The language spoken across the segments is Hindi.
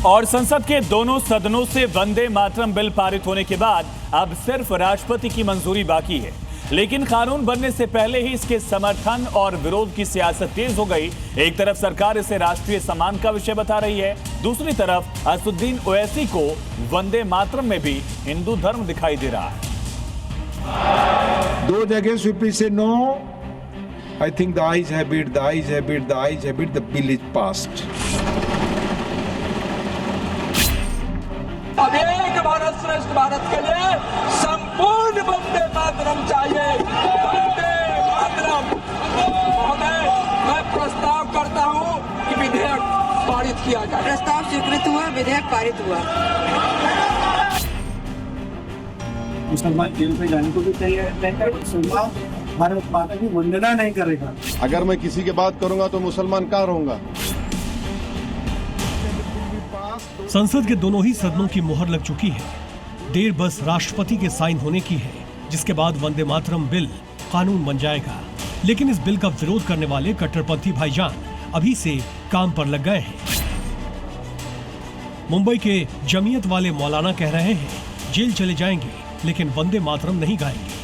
और संसद के दोनों सदनों से वंदे मातरम बिल पारित होने के बाद अब सिर्फ राष्ट्रपति की मंजूरी बाकी है। लेकिन कानून बनने से पहले ही इसके समर्थन और विरोध की सियासत तेज हो गई। एक तरफ सरकार इसे राष्ट्रीय सम्मान का विषय बता रही है, दूसरी तरफ असदुद्दीन ओवैसी को वंदे मातरम में भी हिंदू धर्म दिखाई दे रहा है। Those against which say no, I think the ayes have it, the ayes have it, the ayes have it, the bill is passed. अब एक भारत श्रेष्ठ भारत के लिए संपूर्ण वंदे मातरम चाहिए। वंदे मातरम। महोदय, मैं प्रस्ताव करता हूं कि विधेयक पारित किया जाए। प्रस्ताव स्वीकृत हुआ, विधेयक पारित हुआ। मुसलमान जेल में जाने को भी तैयार है। मुसलमान भारत माता की वंदना नहीं करेगा। अगर मैं किसी की बात करूंगा तो मुसलमान कहाँ रहूंगा। संसद के दोनों ही सदनों की मुहर लग चुकी है। देर बस राष्ट्रपति के साइन होने की है, जिसके बाद वंदे मातरम बिल कानून बन जाएगा। लेकिन इस बिल का विरोध करने वाले कट्टरपंथी भाईजान अभी से काम पर लग गए हैं। मुंबई के जमीयत वाले मौलाना कह रहे हैं जेल चले जाएंगे लेकिन वंदे मातरम नहीं गाएंगे।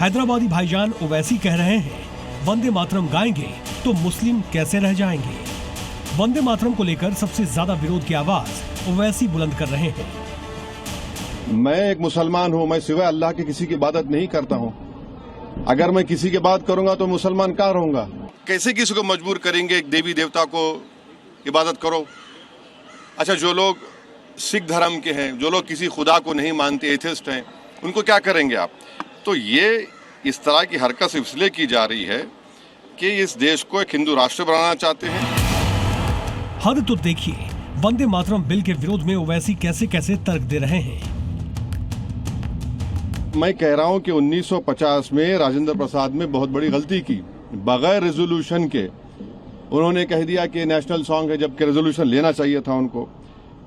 हैदराबादी भाईजान ओवैसी कह रहे हैं वंदे मातरम गाएंगे तो मुस्लिम कैसे रह जाएंगे। वंदे मातरम को लेकर सबसे ज्यादा विरोध की आवाज ओवैसी बुलंद कर रहे हैं। मैं एक मुसलमान हूं, मैं सिवाय अल्लाह के किसी की इबादत नहीं करता हूं। अगर मैं किसी की बात करूंगा तो मुसलमान कहाँ रहूंगा। कैसे किसी को मजबूर करेंगे एक देवी देवता को इबादत करो। अच्छा, जो लोग सिख धर्म के हैं, जो लोग किसी खुदा को नहीं मानते, एथिस्ट हैं, उनको क्या करेंगे आप। तो ये इस तरह की हरकत इसलिए की जा रही है कि इस देश को एक हिंदू राष्ट्र बनाना चाहते हैं। हद तो देखिए, वंदे मातरम बिल के विरोध में ओवैसी कैसे कैसे तर्क दे रहे हैं। मैं कह रहा हूं कि 1950 में राजेंद्र प्रसाद ने बहुत बड़ी गलती की। बगैर रेजोल्यूशन के उन्होंने कह दिया कि नेशनल सॉन्ग है, जबकि रेजोल्यूशन लेना चाहिए था उनको।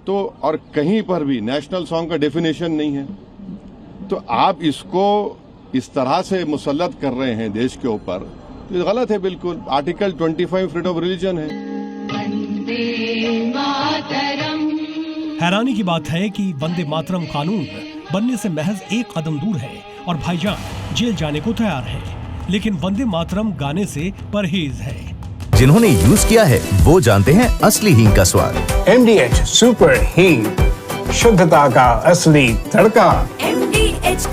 तो और कहीं पर भी नेशनल सॉन्ग का डेफिनेशन नहीं है। तो आप इसको इस तरह से मुसल्लत कर रहे हैं देश के ऊपर, तो ये गलत है बिल्कुल। आर्टिकल 25 फ्रीडम ऑफ रिलीजन है। हैरानी की बात है कि वंदे मातरम कानून बनने से महज एक कदम दूर है और भाईजान जेल जाने को तैयार है, लेकिन वंदे मातरम गाने से परहेज है। जिन्होंने यूज किया है वो जानते हैं असली हींग का स्वाद। MDH सुपर हींग, शुद्धता का असली तड़का। MDH